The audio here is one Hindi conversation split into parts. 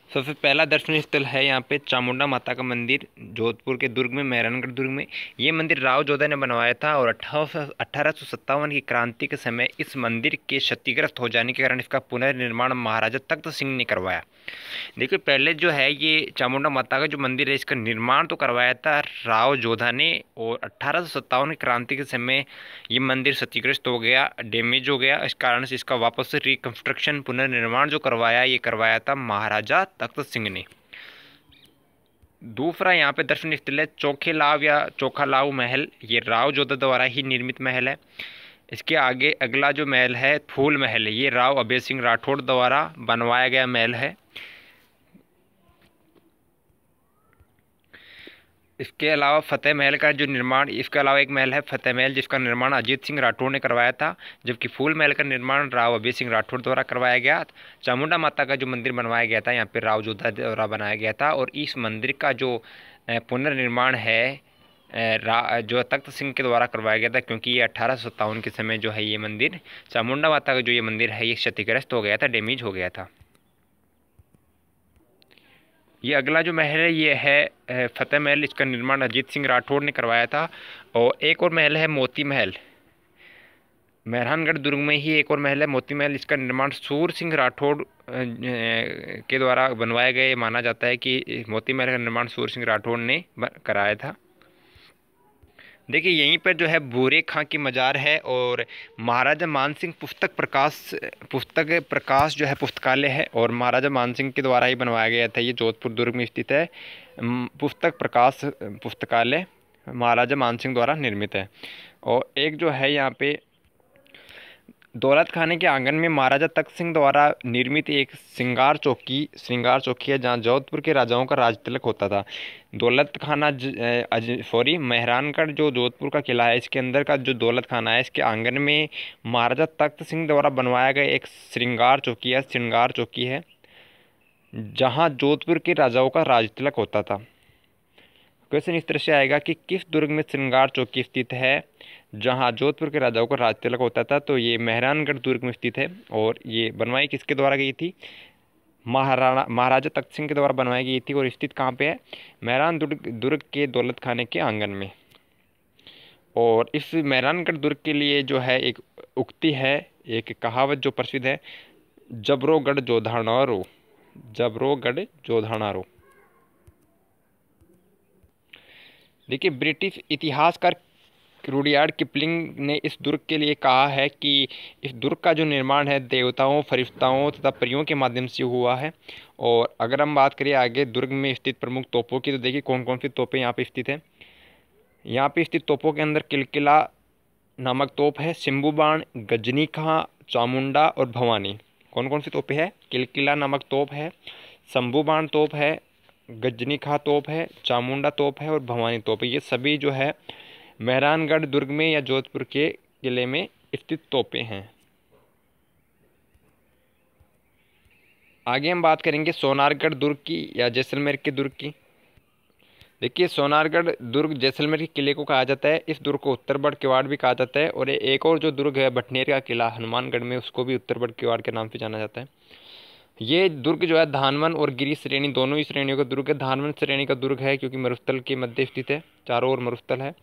सबसे पहला दर्शनीय स्थल है यहाँ पे चामुंडा माता का मंदिर, जोधपुर के दुर्ग में, मेहरानगढ़ दुर्ग में। ये मंदिर राव जोधा ने बनवाया था और 1857 की क्रांति के समय इस मंदिर के क्षतिग्रस्त हो जाने के कारण इसका पुनर्निर्माण महाराजा तख्त सिंह ने करवाया। देखिए, पहले जो है ये चामुंडा माता का जो मंदिर है इसका निर्माण तो करवाया था राव जोधा ने, और 1857 की क्रांति के समय ये मंदिर क्षतिग्रस्त हो गया, डैमेज हो गया। इस कारण से इसका वापस से रिकंस्ट्रक्शन, पुनर्निर्माण जो करवाया, ये करवाया था महाराजा तख्त सिंह ने। दूसरा यहाँ पे दर्शनीय स्थल है चोखेलाव या चोखालाव महल। ये राव जोधा द्वारा ही निर्मित महल है। इसके आगे अगला जो महल है फूल महल है, ये राव अभय सिंह राठौड़ द्वारा बनवाया गया महल है। इसके अलावा फतेह महल का जो निर्माण, इसके अलावा एक महल है फतेह महल जिसका निर्माण अजीत सिंह राठौड़ ने करवाया था, जबकि फूल महल का निर्माण राव अभय सिंह राठौड़ द्वारा करवाया गया। चामुंडा माता का जो मंदिर बनवाया गया था यहाँ पे राव जोधा द्वारा बनाया गया था, और इस मंदिर का जो पुनर्निर्माण है जो तख्त सिंह के द्वारा करवाया गया था, क्योंकि ये 1857 के समय जो है ये मंदिर, चामुंडा माता का जो ये मंदिर है ये क्षतिग्रस्त हो गया था, डैमेज हो गया था। ये अगला जो महल है ये है फतेह महल। इसका निर्माण अजीत सिंह राठौड़ ने करवाया था। और एक और महल है मोती महल, मेहरानगढ़ दुर्ग में ही एक और महल है मोती महल। इसका निर्माण सूर सिंह राठौड़ के द्वारा बनवाया गया। माना जाता है कि मोती महल का निर्माण सूर सिंह राठौड़ ने कराया था। देखिए, यहीं पर जो है भूरे खां की मज़ार है, और महाराजा मानसिंह पुस्तक प्रकाश जो है पुस्तकालय है, और महाराजा मानसिंह के द्वारा ही बनवाया गया था। ये जोधपुर दुर्ग में स्थित है। पुस्तक प्रकाश पुस्तकालय महाराजा मानसिंह द्वारा निर्मित है। और एक जो है यहाँ पे दौलत खाने के आंगन में महाराजा तख्त सिंह द्वारा निर्मित एक श्रृंगार चौकी है, जहाँ जोधपुर के राजाओं का राज तिलक होता था। दौलत खाना मेहरानगढ़ जो जोधपुर का किला है, इसके अंदर का जो दौलत खाना है, इसके आंगन में महाराजा तख्त सिंह द्वारा बनवाया गया एक श्रृंगार चौकी है, जहाँ जोधपुर के राजाओं का राज तिलक होता था। क्वेश्चन इस तरह से आएगा कि किस दुर्ग में श्रृंगार चौकी स्थित है जहां जोधपुर के राजाओं का राज तिलक होता था? तो ये मेहरानगढ़ दुर्ग में स्थित है, और ये बनवाई किसके द्वारा गई थी? महाराजा तख्त सिंह के द्वारा बनवाई गई थी। और स्थित कहाँ पे है? मेहरान दुर्ग के दौलत खाने के आंगन में। और इस मेहरानगढ़ दुर्ग के लिए जो है एक उक्ति है, एक कहावत जो प्रसिद्ध है, जबरोगढ़ जोधाना रो। देखिए, ब्रिटिश इतिहासकार रुडयार्ड किपलिंग ने इस दुर्ग के लिए कहा है कि इस दुर्ग का जो निर्माण है देवताओं, फरिश्ताओं तथा परियों के माध्यम से हुआ है। और अगर हम बात करें आगे दुर्ग में स्थित प्रमुख तोपों की, तो देखिए कौन कौन सी तोपें यहाँ पे स्थित हैं। यहाँ पे स्थित तोपों के अंदर किलकिला नामक तोप है, सिम्बू बाण, गजनी खां, चामुंडा और भवानी। कौन कौन सी तोपें हैं? किलकिला नामक तोप है, शंभू बाण तोप है, गजनी खां तोप है, चामुंडा तोप है और भवानी तोप है। ये सभी जो है मेहरानगढ़ दुर्ग में या जोधपुर के किले में स्थित तोपें हैं। आगे हम बात करेंगे सोनारगढ़ दुर्ग की या जैसलमेर के दुर्ग की। देखिए, सोनारगढ़ दुर्ग जैसलमेर के किले को कहा जाता है। इस दुर्ग को उत्तरबड़ किवाड़ भी कहा जाता है। और एक और जो दुर्ग है भटनेर का किला हनुमानगढ़ में, उसको भी उत्तरबड़ किवाड़ के नाम से जाना जाता है। ये दुर्ग जो है धानवन और गिरी श्रेणी दोनों ही श्रेणियों का दुर्ग है। धानवन श्रेणी का दुर्ग है क्योंकि मरुस्थल के मध्य स्थित है, चारों ओर मरुस्थल है।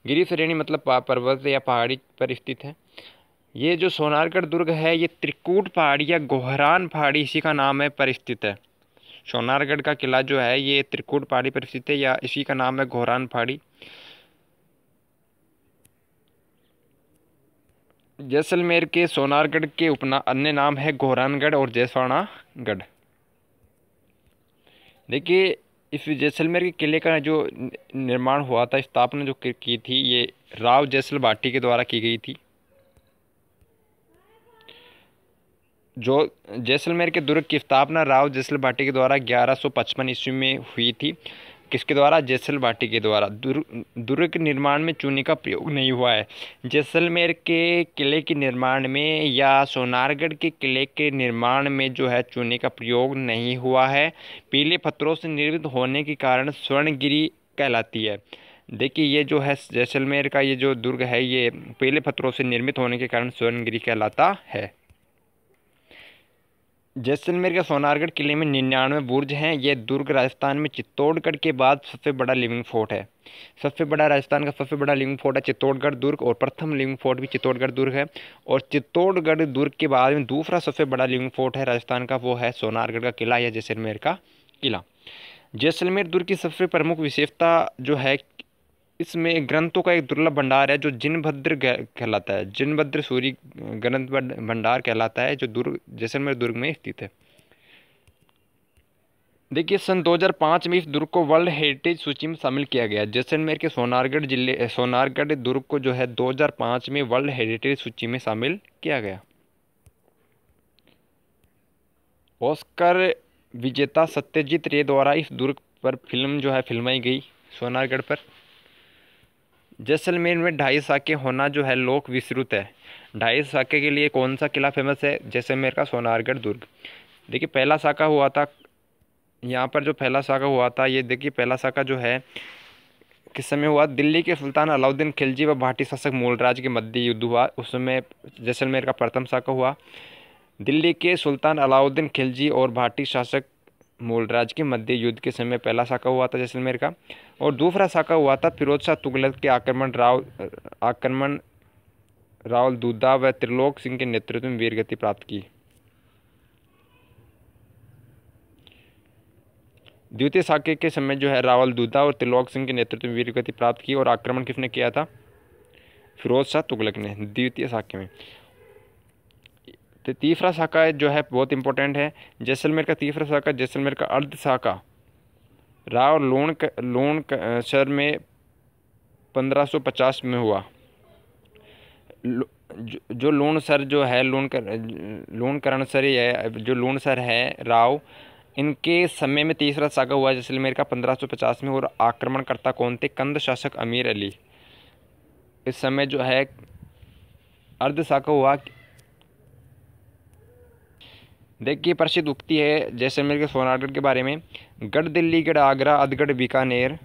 गिरी श्रेणी मतलब पर्वत या पहाड़ी पर स्थित है। ये जो सोनारगढ़ दुर्ग है ये त्रिकूट पहाड़ी या गोहरान पहाड़ी, इसी का नाम है, पर स्थित है। सोनारगढ़ का किला जो है ये त्रिकूट पहाड़ी पर स्थित है, या इसी का नाम है गोहरान पहाड़ी। जैसलमेर के सोनारगढ़ के अन्य नाम है गोहरानगढ़ और जैसवाड़ागढ़। देखिए, इस जैसलमेर के किले का जो निर्माण हुआ था, स्थापना जो की थी, ये राव जैसल भाटी के द्वारा की गई थी। जो जैसलमेर के दुर्ग की स्थापना राव जैसल भाटी के द्वारा 1155 ईस्वी में हुई थी। किसके द्वारा? जैसल भाटी के द्वारा। दुर्ग के निर्माण में चूने का प्रयोग नहीं हुआ है। जैसलमेर के किले के निर्माण में या सोनारगढ़ के किले के निर्माण में जो है चूने का प्रयोग नहीं हुआ है। पीले पत्थरों से निर्मित होने के कारण स्वर्णगिरी कहलाती है। देखिए, ये जो है जैसलमेर का ये जो दुर्ग है ये पीले पत्थरों से निर्मित होने के कारण स्वर्णगिरी कहलाता है। जैसलमेर के सोनारगढ़ किले में 99 बुर्ज हैं। यह दुर्ग राजस्थान में चित्तौड़गढ़ के बाद सबसे बड़ा लिविंग फोर्ट है। सबसे बड़ा राजस्थान का सबसे बड़ा लिविंग फोर्ट है चित्तौड़गढ़ दुर्ग, और प्रथम लिविंग फोर्ट भी चित्तौड़गढ़ दुर्ग है। और चित्तौड़गढ़ दुर्ग के बाद में दूसरा सबसे बड़ा लिविंग फोर्ट है राजस्थान का, वो है सोनारगढ़ का किला या जैसलमेर का किला। जैसलमेर दुर्ग की सबसे प्रमुख विशेषता जो है, इसमें ग्रंथों का एक दुर्लभ भंडार है जो जिनभद्र कहलाता है। जिनभद्र सूरी ग्रंथ भंडार कहलाता है, जो दुर्ग जैसलमेर दुर्ग में स्थित है। देखिए, सन 2005 में इस दुर्ग को वर्ल्ड हेरिटेज सूची में शामिल किया गया। जैसलमेर के सोनारगढ़ दुर्ग को जो है 2005 में वर्ल्ड हेरिटेज सूची में शामिल किया गया। ऑस्कर विजेता सत्यजीत रे द्वारा इस दुर्ग पर फिल्म जो है फिल्माई गई सोनारगढ़ पर। जैसलमेर में 2.5 शाखे होना जो है लोक विश्रुत है। 2.5 शाखे के लिए कौन सा किला फेमस है? जैसलमेर का सोनारगढ़ दुर्ग। देखिए, पहला शाखा हुआ था यहाँ पर, जो पहला शाखा हुआ था, ये देखिए पहला शाखा जो है किस समय हुआ? दिल्ली के सुल्तान अलाउद्दीन खिलजी व भाटी शासक मूलराज के मध्य युद्ध हुआ, उस समय जैसलमेर का प्रथम शाखा हुआ। दिल्ली के सुल्तान अलाउद्दीन खिलजी और भाटी शासक मूलराज के मध्य युद्ध के समय पहला शाखा हुआ था जैसलमेर का। और दूसरा शाखा हुआ था फिरोज शाह तुगलक के आक्रमण रावल दूधा व त्रिलोक सिंह के नेतृत्व में वीरगति प्राप्त की। द्वितीय शाखे के समय जो है रावल दूधा और त्रिलोक सिंह के नेतृत्व में वीरगति प्राप्त की, और आक्रमण किसने किया था? फिरोज शाह तुगलक ने, द्वितीय शाखे में। तो तीसरा शाखा जो है बहुत इंपॉर्टेंट है, जैसलमेर का तीसरा शाखा, जैसलमेर का अर्ध शाखा राव लोणसर में 1550 में हुआ। जो लोणसर जो है लोणकरणसरी है, जो लोणसर है राव, इनके समय में तीसरा शाखा हुआ जैसलमेर का 1550 में। और आक्रमणकर्ता कौन थे? कंद शासक अमीर अली। इस समय जो है अर्ध शाखा हुआ। देखिए, प्रसिद्ध उक्ति है जैसलमेर के सोनारगढ़ के बारे में, गढ़ दिल्लीगढ़ आगरा अधगढ़ बीकानेर।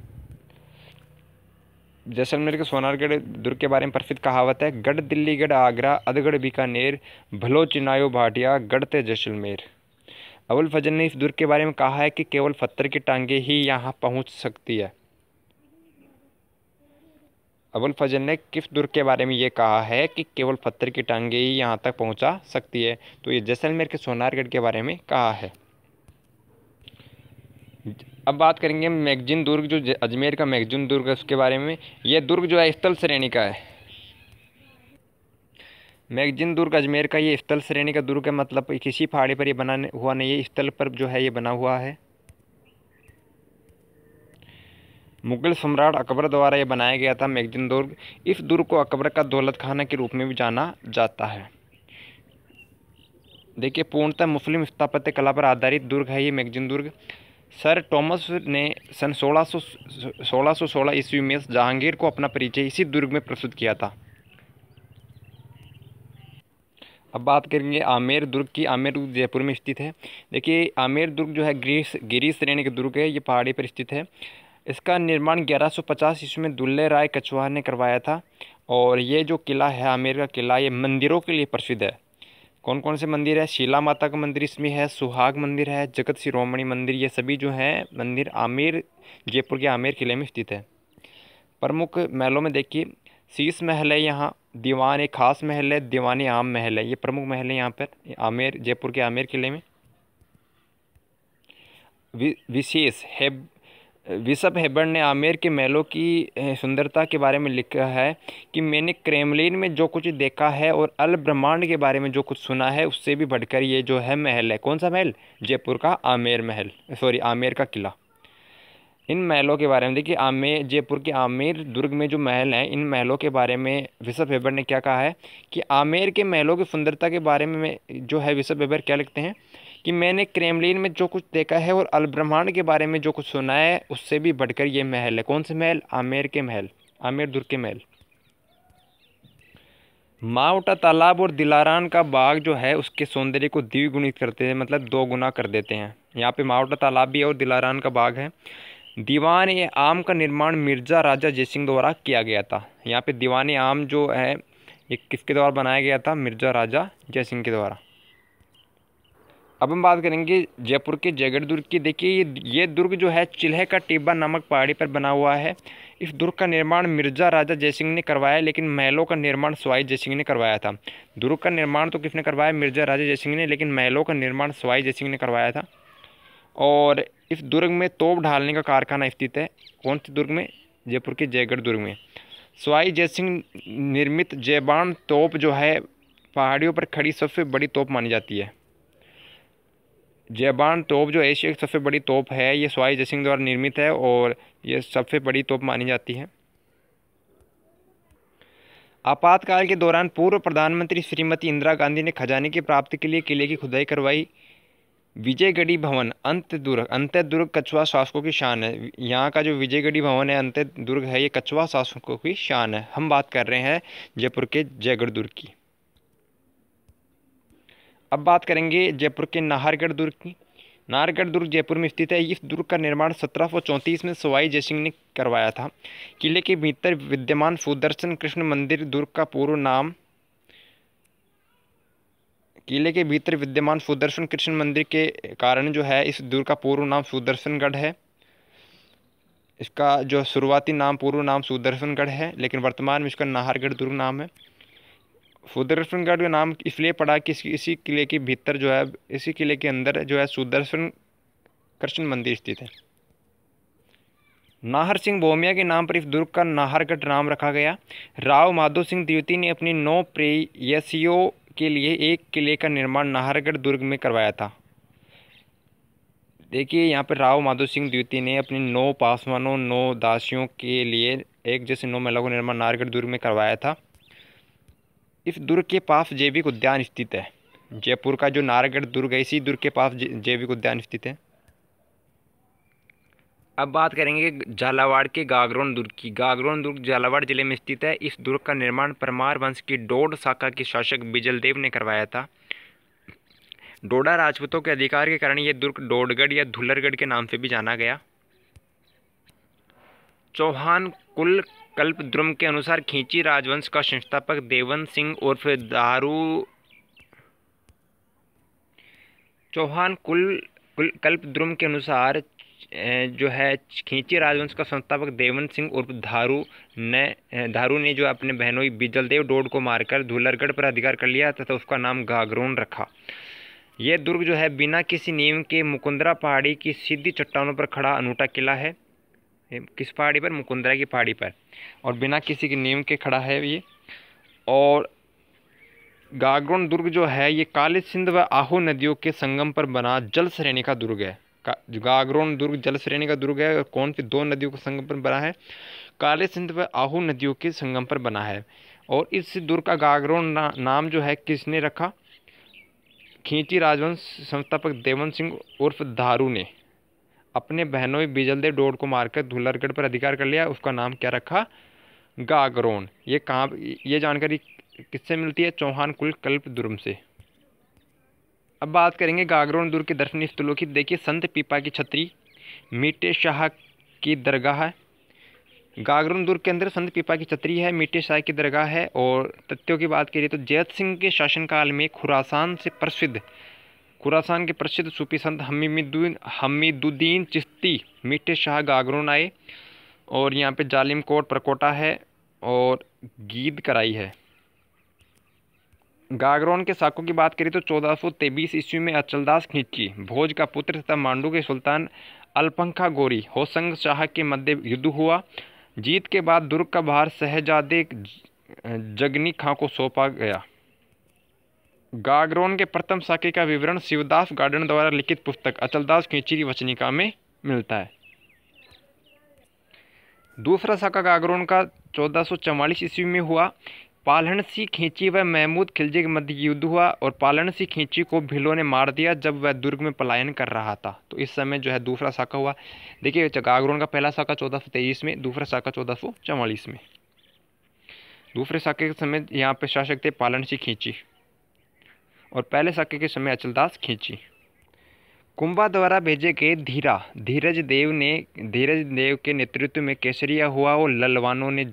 जैसलमेर के सोनारगढ़ दुर्ग के बारे में प्रसिद्ध कहावत है, गढ़ दिल्लीगढ़ आगरा अधगढ़ बीकानेर, भलो चिनायो भाटिया गढ़ते जैसलमेर। अबुल फजल ने इस दुर्ग के बारे में कहा है कि केवल पत्थर की टांगे ही यहाँ पहुँच सकती है। अबुल फजल ने किस दुर्ग के बारे में ये कहा है कि केवल पत्थर की टांगे ही यहाँ तक पहुँचा सकती है? तो ये जैसलमेर के सोनारगढ़ के बारे में कहा है। अब बात करेंगे मैगजीन दुर्ग, जो अजमेर का मैगजीन दुर्ग है उसके बारे में। यह दुर्ग जो है स्थल श्रेणी का है। मैगजीन दुर्ग अजमेर का ये स्थल श्रेणी का दुर्ग है, मतलब किसी पहाड़ी पर ये बना हुआ नहीं है, स्थल पर जो है ये बना हुआ है। मुगल सम्राट अकबर द्वारा यह बनाया गया था मैगजीन दुर्ग। इस दुर्ग को अकबर का दौलत खाना के रूप में भी जाना जाता है। देखिए, पूर्णतः मुस्लिम स्थापत्य कला पर आधारित दुर्ग है ये मैगजीन दुर्ग। सर टॉमस ने सन 1616 ईस्वी में जहांगीर को अपना परिचय इसी दुर्ग में प्रस्तुत किया था। अब बात करेंगे आमेर दुर्ग की। आमेर दुर्ग जयपुर में स्थित है। देखिए, आमेर दुर्ग जो है गिरी श्रेणी का दुर्ग है, ये पहाड़ी पर स्थित है। इसका निर्माण 1150 ईस्वी में दुल्ले राय कछवाहा ने करवाया था। और ये जो किला है आमेर का किला, ये मंदिरों के लिए प्रसिद्ध है। कौन कौन से मंदिर है? शीला माता का मंदिर इसमें है, सुहाग मंदिर है, जगत शिरोमणि मंदिर, ये सभी जो हैं मंदिर आमेर जयपुर के आमेर किले में स्थित है। प्रमुख महलों में देखिए, शीश महल है, यहाँ दीवान एक खास महल है, दीवानी आम महल है, ये प्रमुख महल है यहाँ पर आमेर जयपुर के आमेर किले में। विशेष है विशप हेबर्न ने आमेर के महलों की सुंदरता के बारे में लिखा है कि मैंने क्रेमलिन में जो कुछ देखा है और अल ब्रह्मांड के बारे में जो कुछ सुना है, उससे भी बढ़कर ये जो है महल है। कौन सा महल? जयपुर का आमेर महल, आमेर का किला। इन महलों के बारे में देखिए, जयपुर के आमेर दुर्ग में जो महल हैं, इन महलों के बारे में विशप हेबर ने क्या कहा है कि आमेर के महलों की सुंदरता के बारे में जो है विशप हेबर क्या लिखते हैं कि मैंने क्रेमलिन में जो कुछ देखा है और अल ब्रह्मांड के बारे में जो कुछ सुना है, उससे भी बढ़कर ये महल है। कौन से महल? आमेर के महल, आमेर दुर्ग के महल। मावटा तालाब और दिलारान का बाग जो है उसके सौंदर्य को द्विगुणित करते हैं, मतलब 2 गुना कर देते हैं। यहाँ पे मावटा तालाब भी है और दिलारान का बाग है। दीवान ए आम का निर्माण मिर्जा राजा जयसिंह द्वारा किया गया था। यहाँ पे दीवान ए आम जो है ये किसके द्वारा बनाया गया था? मिर्जा राजा जयसिंह के द्वारा। अब हम बात करेंगे जयपुर के जयगढ़ दुर्ग की। देखिए ये दुर्ग जो है चिल्हे का टिब्बा नामक पहाड़ी पर बना हुआ है। इस दुर्ग का निर्माण मिर्जा राजा जयसिंह ने करवाया, लेकिन महलों का निर्माण सवाई जयसिंह ने करवाया था। दुर्ग का निर्माण तो किसने करवाया? मिर्जा राजा जयसिंह ने, लेकिन महलों का निर्माण सवाई जयसिंह ने करवाया था। और इस दुर्ग में तोप ढालने का कारखाना स्थित है। कौन से दुर्ग में? जयपुर के जयगढ़ दुर्ग में। सवाई जयसिंह निर्मित जयबान तोप जो है पहाड़ियों पर खड़ी सबसे बड़ी तोप मानी जाती है। जयबान तोप जो एशिया की सबसे बड़ी तोप है, ये सवाई जयसिंह द्वारा निर्मित है और ये सबसे बड़ी तोप मानी जाती है। आपातकाल के दौरान पूर्व प्रधानमंत्री श्रीमती इंदिरा गांधी ने खजाने की प्राप्ति के लिए किले की खुदाई करवाई। विजयगढ़ी भवन अंत्य दुर्ग कछवा शासकों की शान है। यहाँ का जो विजयगढ़ी भवन है, अंत्य दुर्ग है, ये कछवा शासकों की शान है। हम बात कर रहे हैं जयपुर के जयगढ़ दुर्ग की। अब बात करेंगे जयपुर के नाहरगढ़ दुर्ग की। नाहरगढ़ दुर्ग जयपुर में स्थित है। इस दुर्ग का निर्माण 1734 में सवाई जयसिंह ने करवाया था। किले के भीतर विद्यमान सुदर्शन कृष्ण मंदिर दुर्ग का पूर्व नाम किले के भीतर विद्यमान सुदर्शन कृष्ण मंदिर के कारण जो है इस दुर्ग का पूर्व नाम सुदर्शनगढ़ है। इसका जो शुरुआती नाम पूर्व नाम सुदर्शनगढ़ है, लेकिन वर्तमान में इसका नाहरगढ़ दुर्ग नाम है। सुदर्शनगढ़ का नाम इसलिए पड़ा कि इसी किले के भीतर जो है, इसी किले के अंदर जो है सुदर्शन कृष्ण मंदिर स्थित है। नाहर सिंह भोमिया के नाम पर इस दुर्ग का नाहरगढ़ नाम रखा गया। राव माधो सिंह द्वितीय ने अपनी 9 प्रेयसियों के लिए एक किले का निर्माण नाहरगढ़ दुर्ग में करवाया था। देखिए यहाँ पर राव माधो सिंह द्वितीय ने अपनी 9 पासवानों 9 दासियों के लिए एक जैसे 9 महलों का निर्माण नाहरगढ़ दुर्ग में करवाया था। इस दुर्ग के पास जैविक उद्यान स्थित है। जयपुर का जो नाहरगढ़ दुर्ग है, इसी दुर्ग के पास जैविक उद्यान स्थित है। अब बात करेंगे झालावाड़ के गागरोन दुर्ग की। गागरोन दुर्ग झालावाड़ जिले में स्थित है। इस दुर्ग का निर्माण परमार वंश की डोड शाखा के शासक बिजलदेव ने करवाया था। डोडा राजपूतों के अधिकार के कारण यह दुर्ग डोडगढ़ या धुलरगढ़ के नाम से भी जाना गया। चौहान कुल कल्पद्रुम के अनुसार खींची राजवंश का संस्थापक देवन सिंह उर्फ दारू चौहान कुल कल्पद्रुम के अनुसार जो है खींची राजवंश का संस्थापक देवन सिंह उर्फ धारू ने जो अपने बहनोई बिजलदेव डोड को मारकर धुलरगढ़ पर अधिकार कर लिया तथा उसका नाम गागरोन रखा। यह दुर्ग जो है बिना किसी नींव के मुकुंदरा पहाड़ी की सीधी चट्टानों पर खड़ा अनूठा किला है। किस पहाड़ी पर? मुकुंदरा की पहाड़ी पर, और बिना किसी की नींव के खड़ा है ये। और गागरोन दुर्ग जो है ये काली सिंध व आहू नदियों के संगम पर बना जल श्रेणी का दुर्ग है। गागरोन दुर्ग जल श्रेणी का दुर्ग है और कौन सी 2 नदियों के संगम पर बना है? काली सिंध व आहू नदियों के संगम पर बना है। और इस दुर्ग का गागरोन नाम जो है किसने रखा? खींची राजवंश संस्थापक देवन सिंह उर्फ धारू ने अपने बहनोई बिजलदेव डोड को मारकर धुलरगढ़ पर अधिकार कर लिया। उसका नाम क्या रखा? गागरोन। ये कहाँ, ये जानकारी किससे मिलती है? चौहान कुल कल्पद्रुम से। अब बात करेंगे गागरोन दुर्ग के दर्शनीय स्थलों की। देखिए संत पीपा की छतरी, मीटे शाह की दरगाह है। गागरोन दुर्ग के अंदर संत पीपा की छतरी है, मीटे शाह की दरगाह है। और तथ्यों की बात करिए तो जैत सिंह के शासनकाल में खुरासान के प्रसिद्ध सूफी संत हमीदुद्दीन चिश्ती मीटे शाह गागरोन आए और यहाँ पे जालिम कोट परकोटा है और गीद कराई है। गागरोन के साकों की बात करें तो 1423 ईस्वी में अचलदास खिलजी भोज का पुत्र तथा मांडू के सुल्तान अलपंखा गोरी होसंग शाह के मध्य युद्ध हुआ। जीत के बाद दुर्ग का भार शहजादे जगनी खां को सौंपा गया। गागरोन के प्रथम साके का विवरण शिवदास गार्डन द्वारा लिखित पुस्तक अचलदास खिलजी की वचनिका में मिलता है। दूसरा साका गागरोन का 1444 ईस्वी में हुआ। पालहनसी खिलजी व महमूद खिलजी के मध्य युद्ध हुआ और पालहनसी खिलजी को भीलों ने मार दिया जब वह दुर्ग में पलायन कर रहा था। तो इस समय जो है दूसरा साका हुआ। देखिए गागरोन का पहला साका 1423 में, दूसरा साका 1444 में। दूसरे साके के समय यहाँ पे शासक थे पालहनसी खिलजी और पहले साके के समय अचलदास खिलजी। कुंभा द्वारा भेजे गए धीरज देव के नेतृत्व में केसरिया हुआ और ललनाओं ने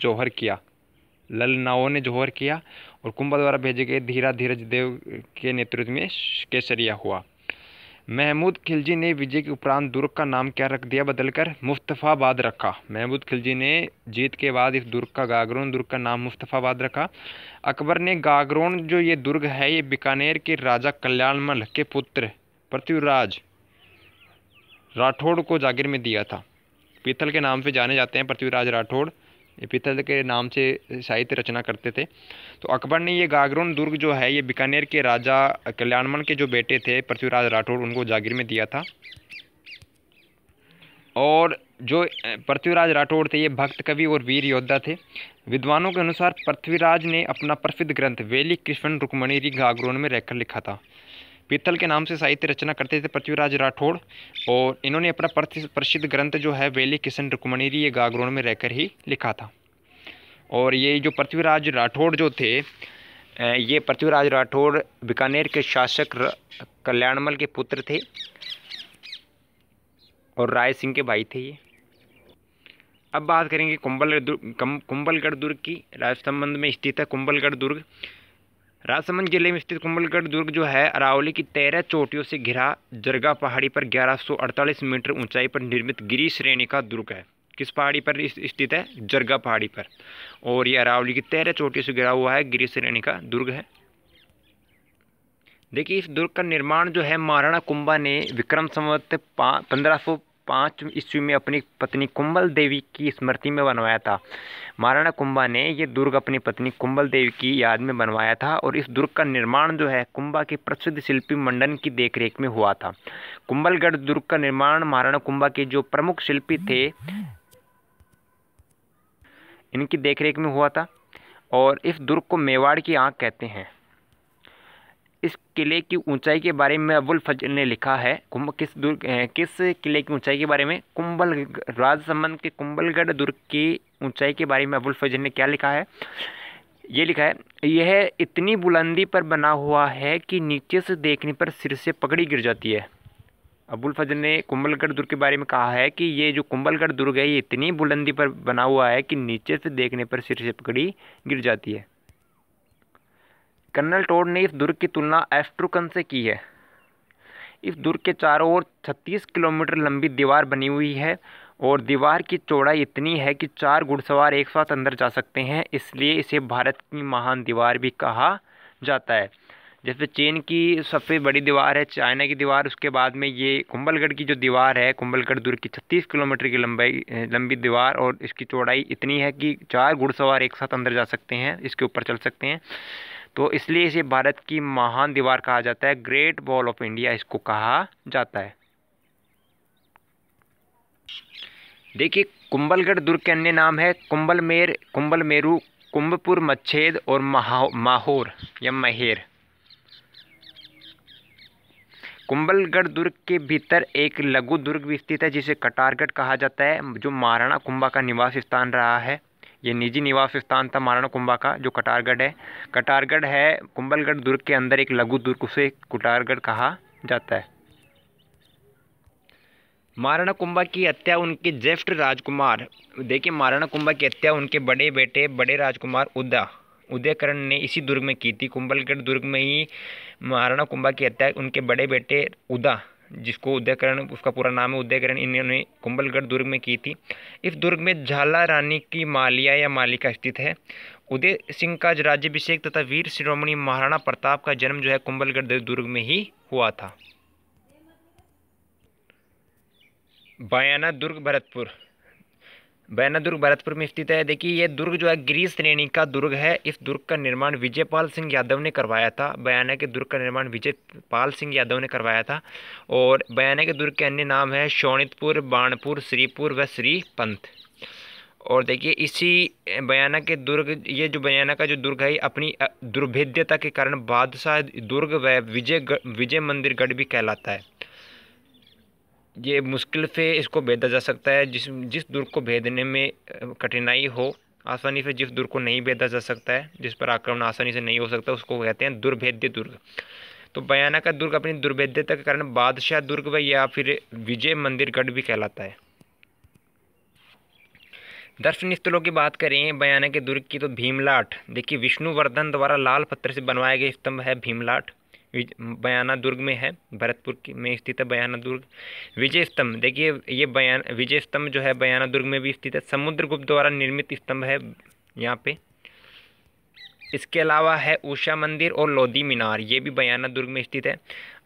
जोहर किया और कुंभा द्वारा भेजे गए धीरज देव के नेतृत्व में केसरिया हुआ। महमूद खिलजी ने विजय के उपरांत दुर्ग का नाम क्या रख दिया बदलकर? मुस्तफ़ाबाद रखा। महमूद खिलजी ने जीत के बाद इस दुर्ग का, गागरोन दुर्ग का नाम मुस्तफ़ाबाद रखा। अकबर ने गागरोन जो ये दुर्ग है ये बीकानेर के राजा कल्याणमल के पुत्र पृथ्वीराज राठौड़ को जागीर में दिया था। पीतल के नाम से जाने जाते हैं पृथ्वीराज राठौड़, ये पीतल के नाम से साहित्य रचना करते थे। तो अकबर ने ये गागरोन दुर्ग जो है ये बीकानेर के राजा कल्याणमल के जो बेटे थे पृथ्वीराज राठौड़ उनको जागीर में दिया था। और जो पृथ्वीराज राठौड़ थे ये भक्त कवि और वीर योद्धा थे। विद्वानों के अनुसार पृथ्वीराज ने अपना प्रसिद्ध ग्रंथ वेली कृष्ण रुक्मणी गागरोन में रहकर लिखा था। पीतल के नाम से साहित्य रचना करते थे पृथ्वीराज राठौड़, और इन्होंने अपना प्रसिद्ध ग्रंथ जो है वेली किशन रुक्मणी ये गागरोन में रहकर ही लिखा था। और ये जो पृथ्वीराज राठौड़ जो थे ये पृथ्वीराज राठौड़ बीकानेर के शासक कल्याणमल के पुत्र थे और राय सिंह के भाई थे ये। अब बात करेंगे कुंभलगढ़ दुर्ग की। राजसमंद में स्थित है कुंभलगढ़ दुर्ग। राजसमंद जिले में स्थित कुंभलगढ़ दुर्ग जो है अरावली की 13 चोटियों से घिरा जरगा पहाड़ी पर 1148 मीटर ऊंचाई पर निर्मित गिरी श्रेणी का दुर्ग है। किस पहाड़ी पर स्थित है? जरगा पहाड़ी पर। और ये अरावली की 13 चोटियों से घिरा हुआ है, गिरी श्रेणी का दुर्ग है। देखिए इस दुर्ग का निर्माण जो है महाराणा कुंभा ने विक्रम संवत 1505 ईस्वी में अपनी पत्नी कुंभल देवी की स्मृति में बनवाया था। महाराणा कुंभा ने ये दुर्ग अपनी पत्नी कुंभल देवी की याद में बनवाया था। और इस दुर्ग का निर्माण जो है कुंभा के प्रसिद्ध शिल्पी मंडन की देखरेख में हुआ था। कुंभलगढ़ दुर्ग का निर्माण महाराणा कुंभा के जो प्रमुख शिल्पी थे इनकी देखरेख में हुआ था। और इस दुर्ग को मेवाड़ की आंख कहते हैं। इस किले की ऊंचाई के बारे में अबुल फजल ने लिखा है। किस किले की ऊंचाई के बारे में? राजसमंद के कुंभलगढ़ दुर्ग की ऊंचाई के बारे में अबुल फजल ने क्या लिखा है? ये लिखा है, यह इतनी बुलंदी पर बना हुआ है कि नीचे से देखने पर सिर से पगड़ी गिर जाती है। अबुल फजल ने कुंभलगढ़ दुर्ग के बारे में कहा है कि ये जो कुंभलगढ़ दुर्ग है ये इतनी बुलंदी पर बना हुआ है कि नीचे से देखने पर सिर से पगड़ी गिर जाती है। कर्नल टोड ने इस दुर्ग की तुलना एस्ट्रूकन से की है। इस दुर्ग के चारों ओर 36 किलोमीटर लंबी दीवार बनी हुई है और दीवार की चौड़ाई इतनी है कि 4 घुड़सवार एक साथ अंदर जा सकते हैं, इसलिए इसे भारत की महान दीवार भी कहा जाता है। जैसे चीन की सबसे बड़ी दीवार है चाइना की दीवार, उसके बाद में ये कुंभलगढ़ की जो दीवार है कुंभलगढ़ दुर्ग की 36 किलोमीटर की लंबी दीवार और इसकी चौड़ाई इतनी है कि 4 घुड़सवार एक साथ अंदर जा सकते हैं, इसके ऊपर चल सकते हैं। तो इसलिए इसे भारत की महान दीवार कहा जाता है। ग्रेट वॉल ऑफ इंडिया इसको कहा जाता है। देखिए कुंभलगढ़ दुर्ग के अन्य नाम है कुंभलमेर, कुंभलमेरू, कुंभपुर, मच्छेद और माहौर या महेर। कुंभलगढ़ दुर्ग के भीतर एक लघु दुर्ग भी स्थित है जिसे कटारगढ़ कहा जाता है, जो महाराणा कुंभा का निवास स्थान रहा है। ये निजी निवास स्थान था महाराणा कुंभा का, जो कटारगढ़ है। कटारगढ़ है कुंभलगढ़ दुर्ग के अंदर एक लघु दुर्ग, उसे कटारगढ़ कहा जाता है। महाराणा कुंभा की हत्या उनके ज्येष्ठ राजकुमार, देखिए महाराणा कुंभा की हत्या उनके बड़े बेटे बड़े राजकुमार उदयकरण ने इसी दुर्ग में की थी। कुंभलगढ़ दुर्ग में ही महाराणा कुंभा की हत्या उनके बड़े बेटे जिसको उदयकरण, उसका पूरा नाम है उदयकरण, इन्होंने कुंभलगढ़ दुर्ग में की थी। इस दुर्ग में झाला रानी की मालिया या मालिका स्थित है। उदय सिंह का राज्याभिषेक तथा वीर शिरोमणि महाराणा प्रताप का जन्म जो है कुंभलगढ़ दुर्ग में ही हुआ था। बयाना दुर्ग भरतपुर में स्थित है। देखिए ये दुर्ग जो है गिरी श्रेणी का दुर्ग है। इस दुर्ग का निर्माण विजयपाल सिंह यादव ने करवाया था। बयाना के दुर्ग का निर्माण विजयपाल सिंह यादव ने करवाया था। और बयाना के दुर्ग के अन्य नाम है शोणितपुर, बाणपुर, श्रीपुर व श्रीपंथ। और देखिए इसी बयाना के दुर्ग, ये जो बयाना का जो दुर्ग है अपनी दुर्भेद्यता के कारण बादशाह दुर्ग व विजय मंदिर गढ़ भी कहलाता है। ये मुश्किल से इसको भेदा जा सकता है। जिस दुर्ग को भेदने में कठिनाई हो, आसानी से जिस दुर्ग को नहीं भेदा जा सकता है, जिस पर आक्रमण आसानी से नहीं हो सकता, उसको कहते हैं दुर्भेद्य दुर्ग। तो बयाना का दुर्ग अपनी दुर्भेद्यता के कारण बादशाह दुर्ग व या फिर विजय मंदिर गढ़ भी कहलाता है। दर्शनीय स्थलों की बात करें बयाना के दुर्ग की तो भीमलाट, देखिए विष्णुवर्धन द्वारा लाल पत्थर से बनवाया गया स्तंभ है भीमलाट। बयाना दुर्ग में है, भरतपुर में स्थित है बयाना दुर्ग। विजय स्तंभ, देखिए ये विजय स्तंभ जो है बयाना दुर्ग में भी स्थित है, समुद्रगुप्त द्वारा निर्मित स्तंभ है यहाँ पे। इसके अलावा है उषा मंदिर और लोधी मीनार, ये भी बयाना दुर्ग में स्थित है।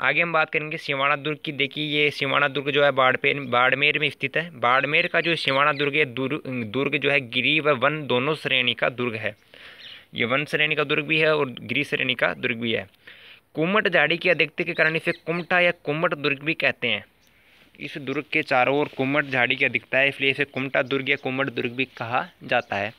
आगे हम बात करेंगे सिवाना दुर्ग की। देखिए ये सिवाना दुर्ग जो है बाड़मेर में स्थित है। बाड़मेर का जो सिवाना दुर्ग है, दुर्ग जो है गिरी व वन दोनों श्रेणी का दुर्ग है। ये वन श्रेणी का दुर्ग भी है और गिरी श्रेणी का दुर्ग भी है। कुमट झाड़ी की अधिकता के कारण इसे कुमटा या कुमट दुर्ग भी कहते हैं। इस दुर्ग के चारों ओर कुमट झाड़ी की अधिकता है, इसलिए इसे कुमटा दुर्ग या कुमट दुर्ग भी कहा जाता है।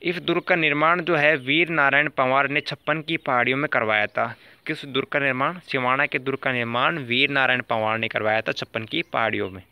इस दुर्ग का निर्माण जो है वीर नारायण पंवार ने 56 की पहाड़ियों में करवाया था। किस दुर्ग का निर्माण? सिवाना के दुर्ग का निर्माण वीर नारायण पंवार ने करवाया था 56 की पहाड़ियों में।